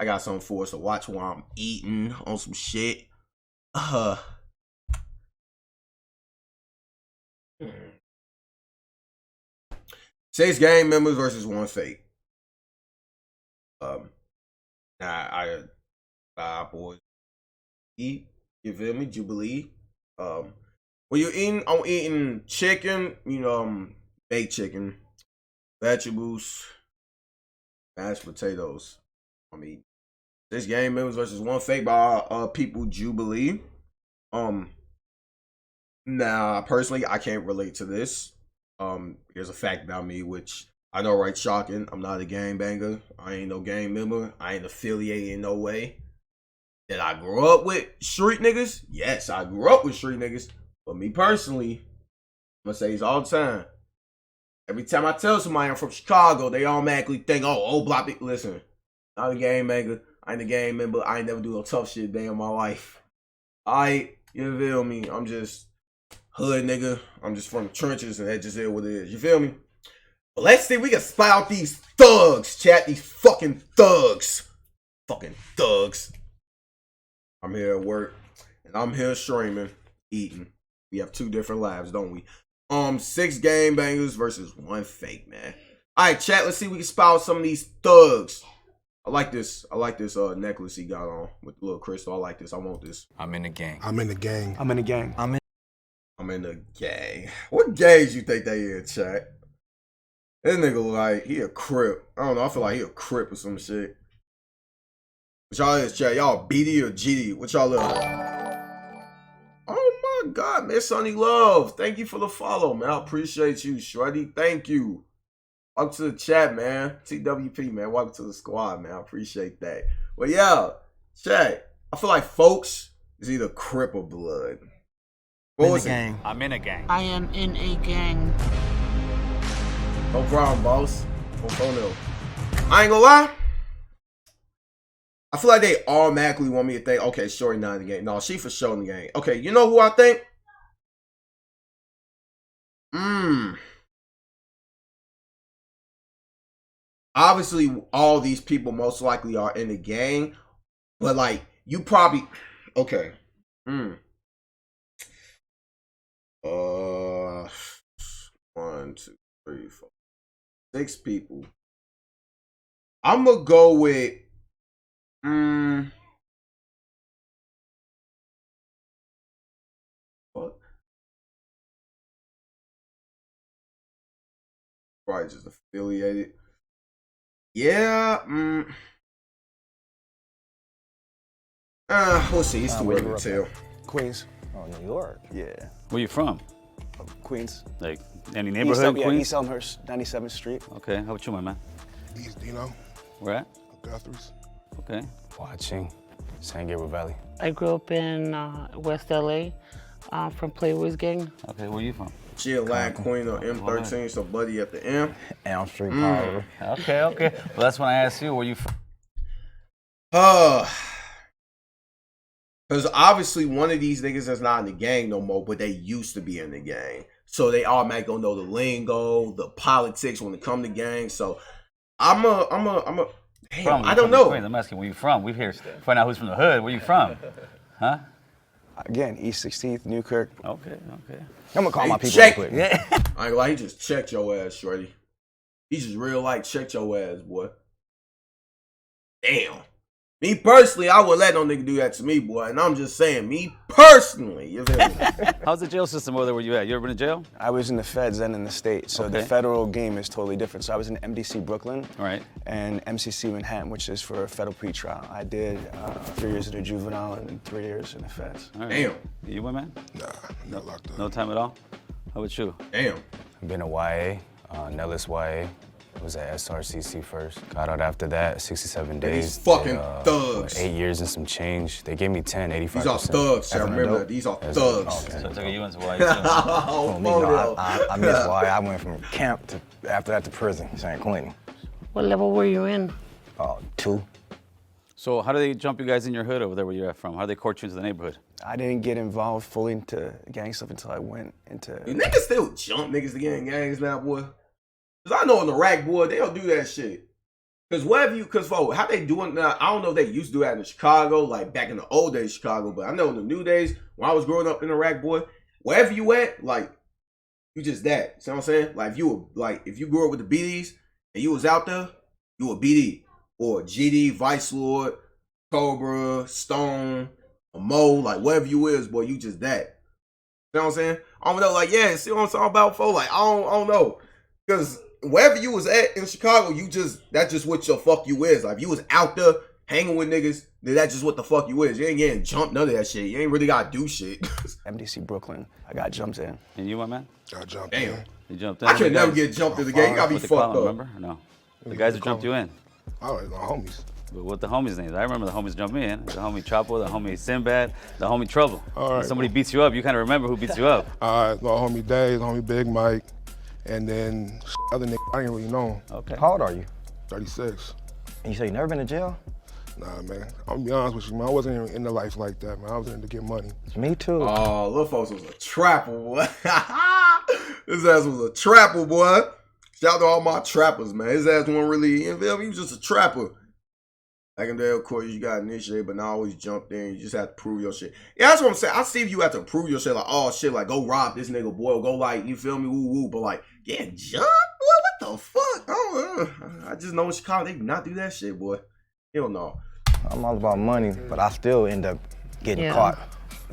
I got something for us to watch while I'm eating on some shit. 6 gang members versus 1 fake. Boys eat. You feel me? Jubilee. When you're eating, I'm eating chicken. Baked chicken, vegetables, mashed potatoes. I'm eating 6 gang members versus 1 fake by people Jubilee. Now personally, I can't relate to this. Here's a fact about me, which I know, right? Shocking. I'm not a gangbanger. I ain't no gang member. I ain't affiliated in no way. Did I grow up with street niggas? Yes, I grew up with street niggas. But me personally, I'm gonna say this all the time. Every time I tell somebody I'm from Chicago, they automatically think, oh, block it. Listen, not a gangbanger. I ain't a gang member. I ain't never do no tough shit day in my life. You feel me? I'm just hood nigga. I'm just from the trenches, and that just is what it is. You feel me? But let's see if we can spy out these thugs, chat. These fucking thugs. Fucking thugs. I'm here at work, and I'm here streaming, eating. We have 2 different lives, don't we? 6 gang bangers versus 1 fake, man. All right, chat. Let's see if we can spy out some of these thugs. I like this necklace he got on with the little crystal. I like this. I want this. I'm in the gang. I'm in the gang. I'm in the gang. I'm in the gang. What gangs you think they in, chat? This nigga look like he a crip. I don't know. I feel like he a crip or some shit. What y'all is, chat? Y'all BD or GD? What y'all look? Oh my God, man. Sunny Love. Thank you for the follow, man. I appreciate you, Shreddy. Thank you. Welcome to the chat, man. TWP, man. Welcome to the squad, man. I appreciate that. Well, yeah, chat. I feel like folks is either crip or blood. I'm in a gang. I'm in a gang. I am in a gang. No problem, boss. No. I ain't gonna lie. I feel like they automatically want me to think, okay, Shorty not in the game. No, she for sure in the game. Okay, you know who I think? Obviously, all these people most likely are in the gang, but like, you probably, okay. 1, 2, 3, 4, 6 people. I'm gonna go with what? Probably just affiliated. Yeah. We'll see. It's too early to tell. Queens. Oh, New York. Yeah. Where you from? Queens. Like any neighborhood in Queens? East Elmhurst, 97th Street. Okay. How about you, my man? East Dino. Where at? Guthrie's. Okay. Watching San Gabriel Valley. I grew up in West LA from Playboy's gang. Okay, where you from? She a Lion Queen on M13, so buddy at the M. Elm Street Power. Okay. Well, that's when I asked you where you from. Because obviously one of these niggas is not in the gang no more, but they used to be in the gang. So they automatically gonna know the lingo, the politics when it come to gang. So damn, I don't know. I'm asking where you from. We're here to find out who's from the hood. Where you from? Huh? Again, East 16th, Newkirk. Okay. I'm gonna call my people check. real quick. Yeah. I ain't gonna lie, he just checked your ass, Shreddy. He just real like checked your ass, boy. Damn. Me personally, I wouldn't let no nigga do that to me, boy. And I'm just saying, me personally, you feel me? How's the jail system over there where you at? You ever been to jail? I was in the feds and in the state, so the federal game is totally different. So I was in MDC Brooklyn and MCC Manhattan, which is for a federal pretrial. I did 3 years in the juvenile and 3 years in the feds. Right. Damn. You went, man? Nah, I'm not locked up. No time at all? How about you? Damn. I've been a YA, Nellis YA. Was at SRCC first. Got out after that, 67 days. These fucking thugs. 8 years and some change. They gave me 10, 85%. These are thugs, I remember that. These are thugs. Okay. So I took you into YA Oh, I missed YA. I went from camp to, after that, to prison, San Quentin. What level were you in? 2. So how do they jump you guys in your hood over there where you're from? How do they court you into the neighborhood? I didn't get involved fully into gang stuff until I went into... You niggas still jump niggas to get in gangs now, boy. Cause I know in the rack, boy, they don't do that shit. Cause wherever you, cause for how they doing now, I don't know if they used to do that in Chicago, like back in the old days, Chicago. But I know in the new days, when I was growing up in Iraq, boy, wherever you at, like you just that. See what I'm saying? Like if you grew up with the BDs and you was out there, you a BD or GD, Vice Lord, Cobra, Stone, Mo, like whatever you is, boy, you just that. You know what I'm saying? I don't know, like yeah, see what I'm talking about, for like I don't know, cause wherever you was at in Chicago, that's just what your fuck you is. Like if you was out there hanging with niggas, then that's just what the fuck you is. You ain't getting jumped, none of that shit. You ain't really gotta do shit. MDC Brooklyn, I got jumped in. And you, my man? Got jumped Damn. in. You jumped in? I can never get jumped in the game. You gotta be What they fucked call up. them, remember? Or no? The guys that jumped you in. All right, my homies. But what the homies' names? I remember the homies jumped me in. The homie Chapo, the homie Sinbad, the homie Trouble. All right, When somebody beats you up, you kind of remember who beats you up. All right, my homie Dave, homie Big Mike, and then other nigga I didn't really know. Okay. How old are you? 36. And you say you never been to jail? Nah, man. I'm gonna be honest with you, man. I wasn't even in the life like that, man. I was in to get money. Me too. Oh, little folks was a trapper, boy. His ass was a trapper, boy. Shout out to all my trappers, man. His ass wasn't really, you feel me? He was just a trapper. Back in the day, of course, you got initiated, but not always jumped in. You just have to prove your shit. Yeah, that's what I'm saying. I see if you have to prove your shit, like, oh shit, like go rob this nigga, boy, or go like, you feel me, woo woo. But like, getting jumped, boy, what the fuck? I just know in Chicago they do not do that shit, boy. Hell no. I'm all about money, but I still end up getting caught.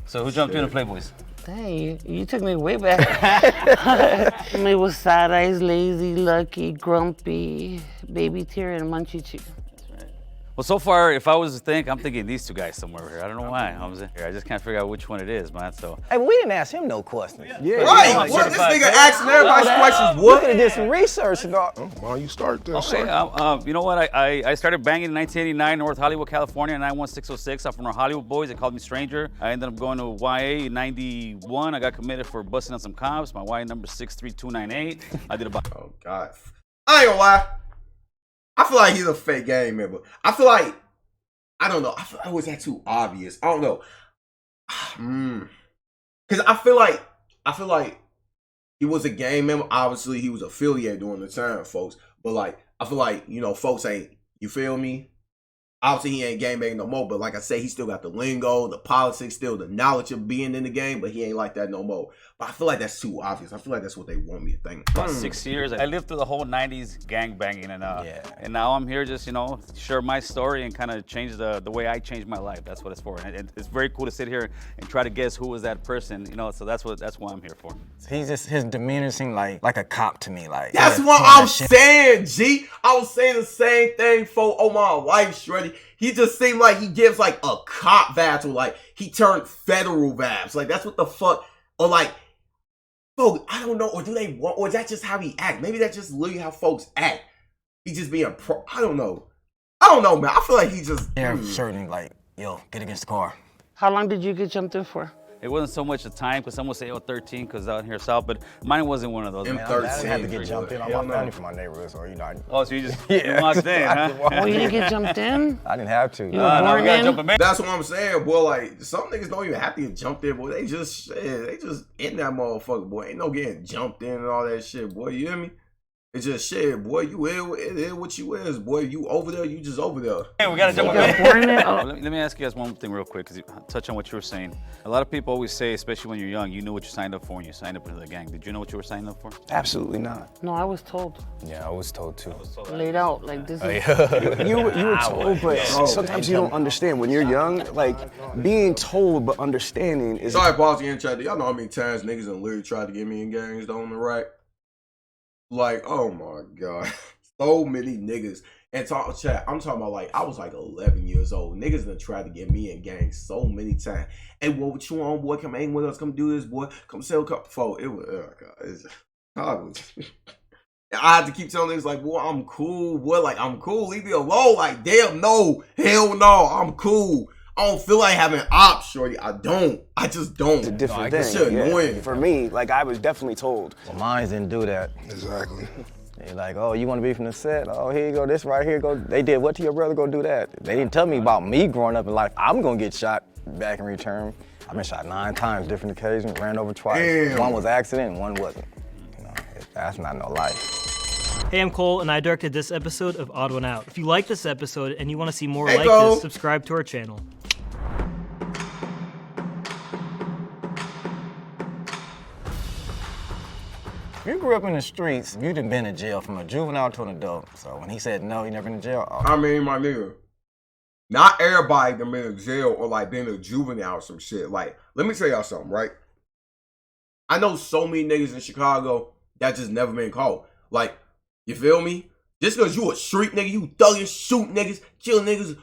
So who jumped you in the Playboys? Dang, you took me way back. Me was Side Eyes, Lazy, Lucky, Grumpy, Baby Tear, and Munchie Chew. Well, so far, if I was to think, I'm thinking these two guys somewhere here. I don't know why. I just can't figure out which one it is, man. So. Hey, but we didn't ask him no questions. Yeah. Right, what? This nigga asking everybody questions, We what? could have did some research and all. Why don't you start there, Okay, sir? you know what? I started banging in 1989, North Hollywood, California, 91606. I'm from the Hollywood boys. They called me Stranger. I ended up going to YA in 91. I got committed for busting on some cops. My YA number 63298. I did about. Oh, God. I ain't gonna lie. I feel like he's a fake gang member. I feel like, I don't know. I feel like, was that too obvious? I don't know. Because I feel like he was a gang member. Obviously, he was affiliated during the time, folks. But like, I feel like, you know, folks ain't, you feel me? Obviously, he ain't gang banging no more. But like I say, he still got the lingo, the politics, still the knowledge of being in the game. But he ain't like that no more. But I feel like that's too obvious. I feel like that's what they want me to think. About 6 years. I lived through the whole 90s gang banging, and now I'm here just, you know, share my story and kind of change the way I changed my life. That's what it's for. And it's very cool to sit here and try to guess who was that person, you know, so that's why I'm here for. He's just, his demeanor seemed like a cop to me. Like That's what I'm saying, G. I was saying the same thing for my life, Shreddy. He just seemed like he gives like a cop vibe to, like he turned federal vibes. Like that's what the fuck, or like, folks, I don't know, or do they want, or is that just how he act? Maybe that's just literally how folks act. He just being pro. I don't know, man. I feel like he just. Certainly like, yo, get against the car. How long did you get jumped in for? It wasn't so much the time, because some would say, 13, because out here south, but mine wasn't one of those. M13. I had to get jumped in. I'm family from my neighborhood, so you know. Oh, so you just walked in, huh? Oh, you didn't get jumped in? I didn't have to. You were born in? That's what I'm saying, boy. Like some niggas don't even have to get jumped in, boy. They just in that motherfucker, boy. Ain't no getting jumped in and all that shit, boy. You hear me? It's just shit, boy. You is what you is, boy. You over there, you just over there. Hey, we gotta jump in. Let me ask you guys one thing real quick, because you touch on what you were saying. A lot of people always say, especially when you're young, you knew what you signed up for when you signed up into the gang. Did you know what you were signing up for? Absolutely not. No, I was told. Yeah, I was told too. Laid out like this. You were told, but sometimes you don't understand. When you're young, like being told but understanding is. Sorry, boss, in chat. Y'all know how many times niggas done literally tried to get me in gangs, though, on the right? Like, oh my God. So many niggas. And chat, I'm talking about like, I was like 11 years old. Niggas done tried to get me in gangs so many times. Hey, what you on, boy? Come hang with us. Come do this, boy. Come sell a cup. It was, oh God. I had to keep telling niggas like, boy, I'm cool, boy. Like, I'm cool. Leave me alone. Like, damn, no. Hell no. I'm cool. I don't feel like having ops, shorty. I don't. I just don't. It's a different That shit thing. annoying. For me, like I was definitely told. Well, mine didn't do that. Exactly. They like, oh, you want to be from the set? Oh, here you go. This right here. Go. They did what to your brother? Go do that. They didn't tell me about me growing up in life. I'm gonna get shot back in return. I've been shot 9 times, different occasions. Ran over twice. Damn. One was accident, and one wasn't. You know, that's not no life. Hey, I'm Cole, and I directed this episode of Odd One Out. If you like this episode and you want to see more like Cole. this, subscribe to our channel. You grew up in the streets, you done been in jail from a juvenile to an adult. So when he said no, he never been in jail. I mean, my nigga, not everybody done been in jail or like been a juvenile or some shit. Like, let me tell y'all something, right? I know so many niggas in Chicago that just never been caught. Like, you feel me? Just because you a street nigga, you thugging, shoot niggas, kill niggas,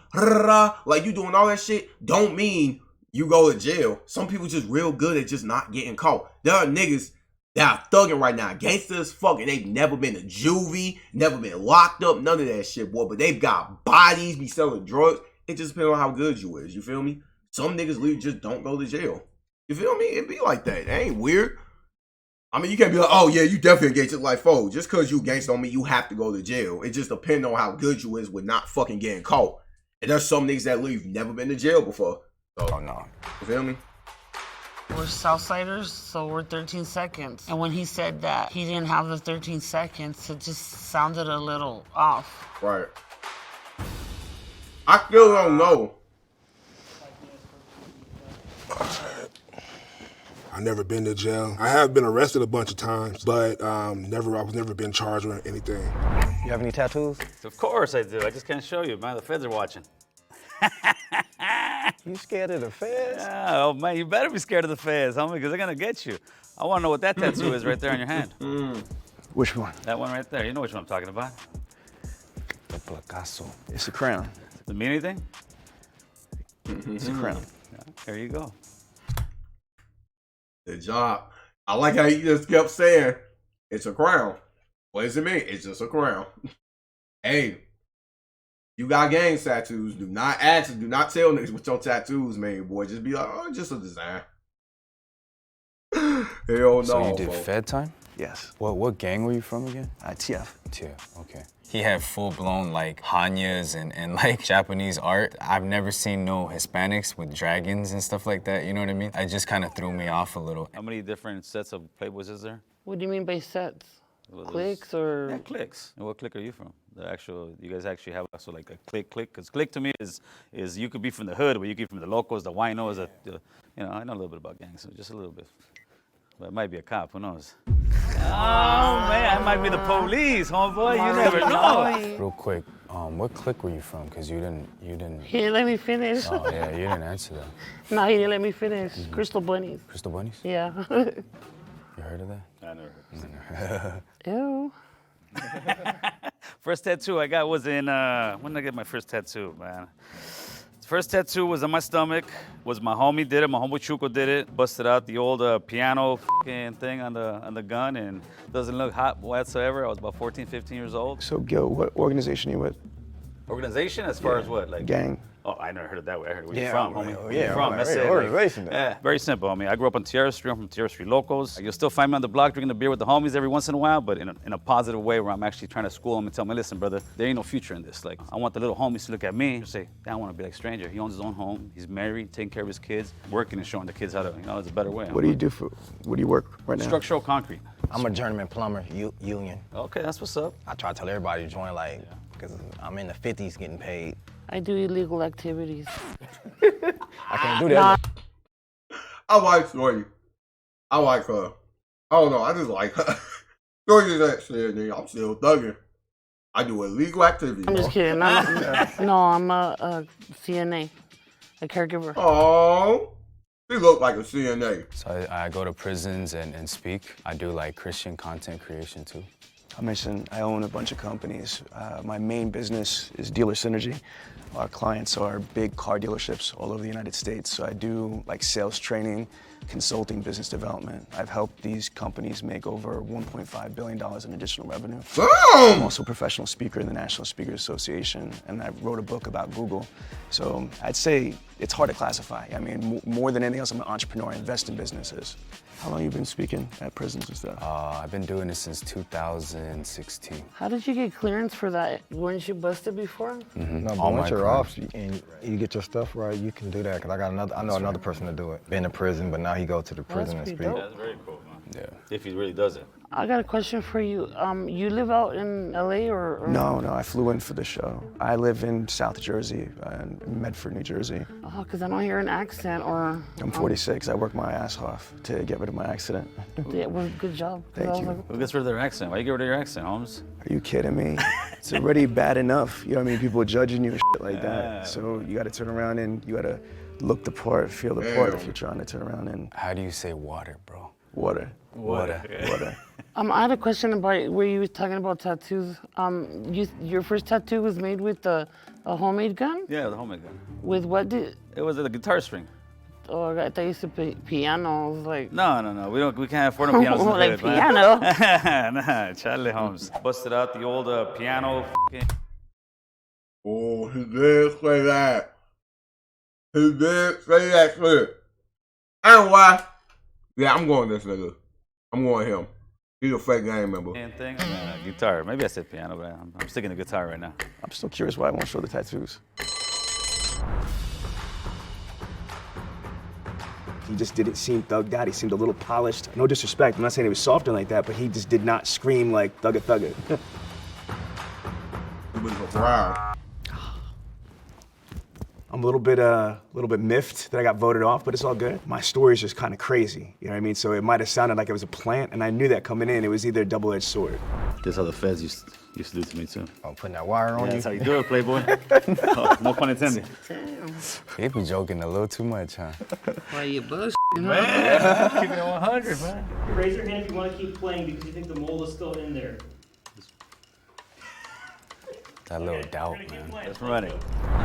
like you doing all that shit, don't mean you go to jail. Some people just real good at just not getting caught. There are niggas that are thugging right now, gangsters fucking. They've never been to juvie, never been locked up, none of that shit, boy. But they've got bodies, be selling drugs. It just depends on how good you is, you feel me? Some niggas literally just don't go to jail. You feel me? It be like that. It ain't weird. I mean, you can't be like, oh yeah, you definitely a gangster. Like, fo, just because you gangster don't mean you have to go to jail. It just depends on how good you is with not fucking getting caught. And there's some niggas that literally never been to jail before. So, Oh no. you feel me? We're Southsiders, so we're 13 seconds. And when he said that he didn't have the 13 seconds, it just sounded a little off. Right. I still don't know. I never been to jail. I have been arrested a bunch of times, but I was never been charged with anything. You have any tattoos? Of course I do. I just can't show you, man. The feds are watching. You scared of the feds? Yeah, oh man, you better be scared of the feds, homie, because they're gonna get you. I want to know what that tattoo is right there on your hand. Which one? That one right there. You know which one I'm talking about. The placazo. It's a crown. Does it mean anything? It's a crown. Yeah, there you go. Good job. I like how you just kept saying, it's a crown. What does it mean? It's just a crown. Hey, you got gang tattoos. Do not ask, do not tell niggas what your tattoos mean, boy. Just be like, oh, just a design. Hell no. So you did bro. Fed time? Yes. What gang were you from again? TF. TF, okay. He had full-blown like Hanyas and like Japanese art. I've never seen no Hispanics with dragons and stuff like that, you know what I mean? It just kind of threw me off a little. How many different sets of Playboys is there? What do you mean by sets? Well, Clicks or? Yeah, clicks. And what clique are you from? The actual, you guys actually have also like a clique? Because clique to me is you could be from the hood, but you could be from the locals, the winos, you know, I know a little bit about gangs, so just a little bit. But it might be a cop, who knows? Oh man, I might be the police, homeboy, you never know. Real quick, what clique were you from? Because you didn't. He didn't let me finish. Oh yeah, you didn't answer that. No, he didn't let me finish. Crystal Bunnies. Crystal Bunnies? Yeah. You heard of that? I never heard. Ew. First tattoo I got was in, when did I get my first tattoo, man? First tattoo was on my stomach, was my homie did it, my homie Chuco did it. Busted out the old piano thing on the gun and doesn't look hot whatsoever. I was about 14, 15 years old. So, Gil, what organization are you with? Organization as far as what? Like Gang? Oh, I never heard it that way. I heard where Yeah, you from, right. homie. Oh, Where yeah, you from? right, That's right. it. Organization. Yeah, very simple, homie. I grew up on Tierra Street. I'm from Tierra Street locals. You'll still find me on the block drinking a beer with the homies every once in a while, but in a positive way where I'm actually trying to school them and tell them, listen, brother, there ain't no future in this. Like, I want the little homies to look at me and say, I want to be like Stranger. He owns his own home. He's married, taking care of his kids, working and showing the kids how to, you know, there's a better way. What do you work right now? Structural concrete. I'm a journeyman plumber, union. Okay, that's what's up. I try to tell everybody to join, like, because I'm in the 50s getting paid. I do illegal activities. I can't do that. I like Shorty. I like her. I don't know, I just like her. Shorty's that shit, nigga. I'm still thugging. I do illegal activities. I'm just kidding. I'm a CNA, a caregiver. Oh, she look like a CNA. So I go to prisons and speak. I do like Christian content creation too. I mentioned I own a bunch of companies. My main business is Dealer Synergy. Our clients are big car dealerships all over the United States. So I do like sales training, consulting, business development. I've helped these companies make over $1.5 billion in additional revenue. I'm also a professional speaker in the National Speakers Association, and I wrote a book about Google. So I'd say it's hard to classify. I mean, more than anything else, I'm an entrepreneur. I invest in businesses. How long have you been speaking at prisons and stuff? I've been doing this since 2016. How did you get clearance for that? Weren't you busted before? No, but All once my you're crimes. off and you get your stuff right, you can do that. Cause I know another person to do it. Been in prison, but now he go to the prison and pretty speak. dope. That's very cool, man. Yeah. If he really does it. I got a question for you. You live out in LA or? No, I flew in for the show. I live in South Jersey, in Medford, New Jersey. Oh, because I don't hear an accent or. I'm 46. I work my ass off to get rid of my accident. Yeah, well, good job. Thank you. Who gets rid of their accent? Why you get rid of your accent, Holmes? Are you kidding me? It's already bad enough. You know what I mean? People judging you and shit like that. So you got to turn around and you got to look the part, feel the part if you're trying to turn around and. How do you say water, bro? Water. Water. I had a question about where you were talking about tattoos. Your first tattoo was made with a homemade gun? Yeah, the homemade gun. With what did? It was a guitar string. Oh, I thought you said piano. I was like. No. We can't afford no pianos. Like piano. Nah, Charlie Holmes. Busted out the old piano. Oh, he did say that. He did say that shit. And why? Yeah, I'm going this nigga. I'm going him. He's a fake gang member. Thing? Guitar. Maybe I said piano, but I'm sticking to guitar right now. I'm still curious why I won't show the tattoos. He just didn't seem thugged out. He seemed a little polished. No disrespect. I'm not saying he was softer like that, but he just did not scream like thugga thugga. He was a fry. I'm a little bit miffed that I got voted off, but it's all good. My story is just kind of crazy, you know what I mean? So it might have sounded like it was a plant, and I knew that coming in, it was either a double-edged sword. This is how the feds used to do to me too. Oh, putting that wire on you? That's how you do it, Playboy. No pun intended. He be joking a little too much, huh? Why you bullshitting? Man, keeping it 100, man. Raise your hand if you want to keep playing because you think the mold is still in there. That little doubt, man. That's running.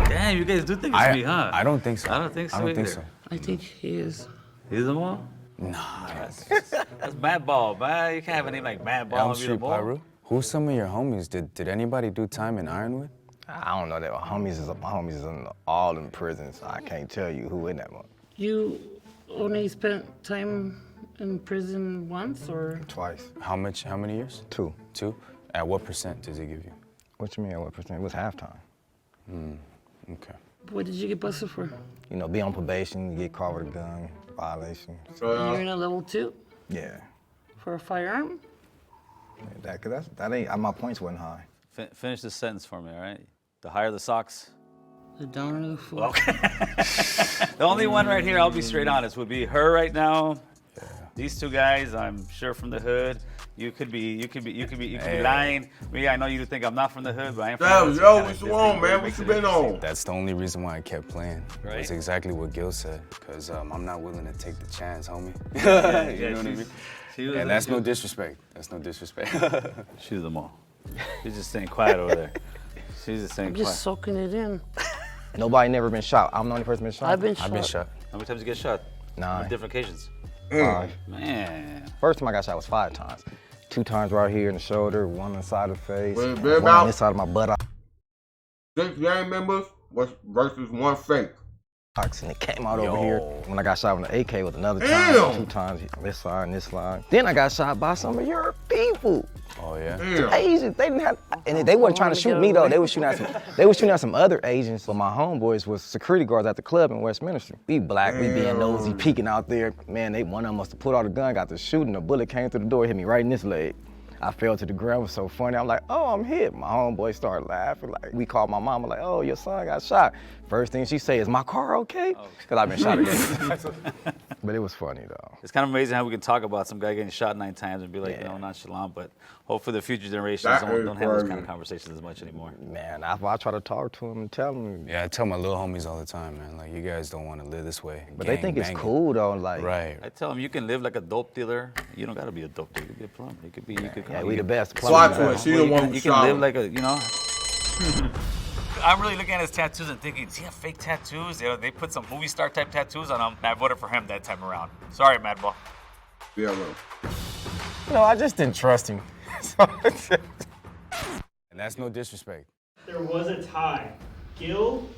Damn, you guys do think it's me, huh? I don't think so. I don't think so either. I think he is. He's the mole? Nah. That's Mad Ball, man. You can't have a name like Mad Ball Elm and be the Street mole. Pyro? Who's some of your homies? Did anybody do time in Ironwood? I don't know that. My homies is in all in prisons. So I can't tell you who in that one. You only spent time in prison once or? Twice. How many years? 2. 2? At what percent does he give you? What you mean, what percent? It was halftime. Okay. What did you get busted for? You know, be on probation, you get caught with a gun, violation. You're in a level 2 Yeah. for a firearm? That ain't, my points wasn't high. Finish this sentence for me, all right? The higher the socks. The downer the fool. Okay. The only one right here, I'll be straight honest, would be her right now. Yeah. These two guys, I'm sure from the hood. You could be lying. Me, I know you think I'm not from the hood, but I am from the hood. Yo, what you on, man? What you been on? That's the only reason why I kept playing. Right. That's exactly what Gil said, because I'm not willing to take the chance, homie. You know what I mean? And that's no disrespect. That's no disrespect. She's the mole. She's just staying quiet over there. She's just staying quiet. Just soaking it in. Nobody never been shot. I'm the only person been shot. I've been shot. How many times you get shot? 9. On different occasions. 5. Man. First time I got shot was 5 times. 2 times right here in the shoulder, 1 on the side of the face, Well, 1 on this side of my butt. 6 gang members versus 1 fake. And it came out over here. When I got shot with an AK with another Damn. time, 2 times this side and this side. Then I got shot by some of your people. Oh yeah. Damn. Asians, they didn't have, and they wasn't trying to shoot me though. They were shooting at some other Asians. So my homeboys was security guards at the club in Westminster. We black, we being nosy, peeking out there. Man, one of them must have pulled out a gun, got to shooting. A bullet came through the door, hit me right in this leg. I fell to the ground. It was so funny. I'm like, oh, I'm hit. My homeboy started laughing. Like, we called my mama, like, oh, your son got shot. First thing she say is, my car okay? Because I've been shot again. But it was funny, though. It's kind of amazing how we can talk about some guy getting shot 9 times and be like, nonchalant, but hopefully the future generations don't have those kind of conversations as much anymore. Man, I try to talk to him and tell him. Yeah, I tell my little homies all the time, man, like, you guys don't want to live this way. But they think it's cool, though, like. Right. I tell them you can live like a dope dealer. You don't got to be a dope dealer. You could be a plumber. You could be, Yeah, we the best. Swat to it. She the one who You shot can live him. like a, you know. I'm really looking at his tattoos and thinking, does he have fake tattoos? You know, they put some movie star type tattoos on him. I voted for him that time around. Sorry, Madball. Yeah, bro. You know, I just didn't trust him. And that's no disrespect. There was a tie. Gil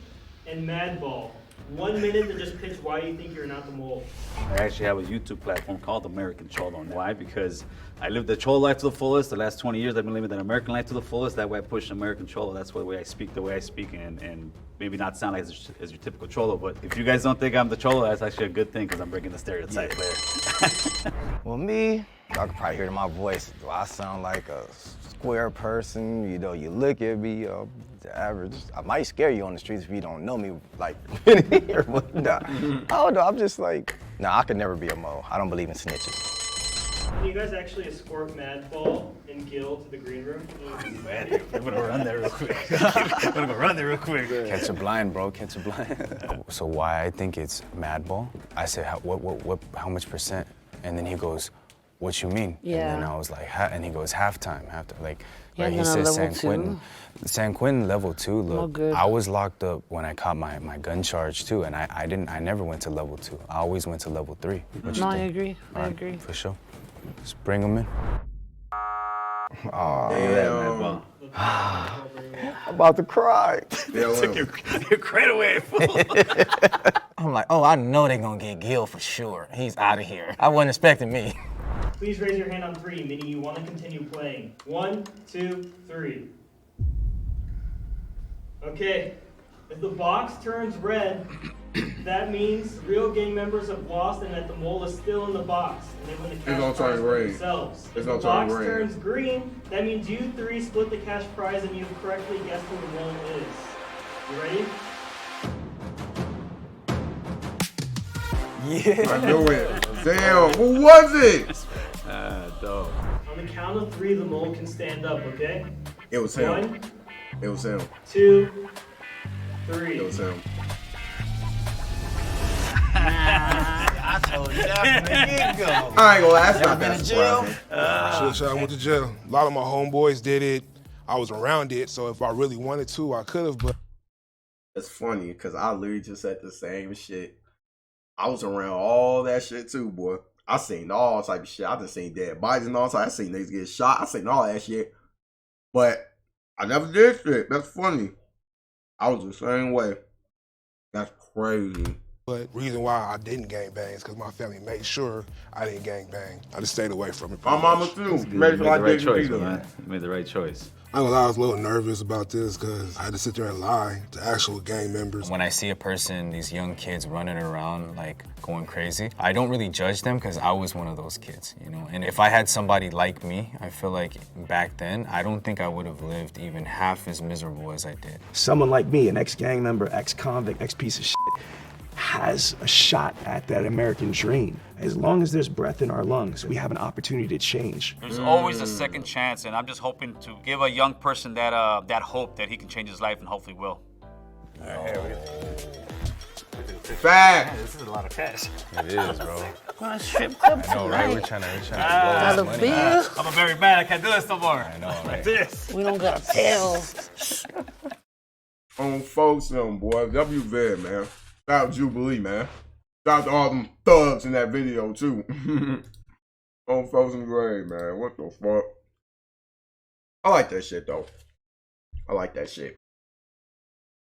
and Madball. 1 minute to just pitch why you think you're not the mole. I actually have a YouTube platform called American Cholo. Why? Because I lived the Cholo life to the fullest. The last 20 years I've been living that American life to the fullest. That way I push American Cholo. That's the way I speak, and maybe not sound like as your typical Cholo. But if you guys don't think I'm the Cholo, that's actually a good thing because I'm breaking the stereotype there. Well, me, Y'all can probably hear it in my voice. Do I sound like a square person? You know, you look at me, the average. I might scare you on the streets if you don't know me, like, here, but nah. I don't know, I'm just like, nah, I could never be a mo. I don't believe in snitches. Can you guys actually escort Madball and Gil to the green room? I'm gonna run there real quick. I'm gonna go run there real quick. Catch a blind, bro. Catch a blind. So why I think it's Madball? I said, how much percent? And then he goes, what you mean? Yeah. And then I was like, and he goes, halftime. Like, Yeah, right, he then on says level San Quentin. San Quentin level 2. Look, good. I was locked up when I caught my gun charge too, and I never went to level 2. I always went to level 3. What you No, I think? agree. All I right, agree. for sure. Just bring him in. Oh, Damn. I'm about to cry. Took your credit away. I'm like, oh, I know they're gonna get Gil for sure. He's out of here. I wasn't expecting me. Please raise your hand on 3, meaning you want to continue playing. 1, 2, 3. Okay. If the box turns red, that means real gang members have lost and that the mole is still in the box. And they win the cash prize for themselves. If the box turns green, that means you 3 split the cash prize and you've correctly guessed who the mole is. You ready? I knew it. Damn, who was it? Dope. On the count of 3, the mole can stand up, okay? It was him. 1, It was him. 2, 3. It was him. I told you that from the get-go. I ain't gonna lie, that's not that surprising. Shit, I went to jail. A lot of my homeboys did it. I was around it, so if I really wanted to, I could have, but. It's funny, because I literally just said the same shit. I was around all that shit too, boy. I seen all type of shit. I just seen dead bodies and all type. I seen niggas get shot. I seen all that shit. But I never did shit. That's funny. I was the same way. That's crazy. But reason why I didn't gangbang is because my family made sure I didn't gangbang. I just stayed away from it. My mama too. Made sure I didn't either. Man. You made the right choice. I ain't gonna lie, I was a little nervous about this because I had to sit there and lie to actual gang members. When I see a person, these young kids running around like going crazy, I don't really judge them because I was one of those kids, you know? And if I had somebody like me, I feel like back then, I don't think I would have lived even half as miserable as I did. Someone like me, an ex-gang member, ex-convict, ex-piece of shit, has a shot at that American dream. As long as there's breath in our lungs, we have an opportunity to change. There's always a second chance, and I'm just hoping to give a young person that that hope that he can change his life, and hopefully will. Fact. This is a lot of cash. It is, bro. Gonna strip club I know, right? tonight. We're trying to blow Got a this money. bill. I'm a married man. I can't do this no more. I know, right? Like this. We don't got a bill. On folks, them boy. WV, man. Shout out Jubilee, man. Shout out to all them thugs in that video, too. On folks and grave, man. What the fuck? I like that shit, though. I like that shit.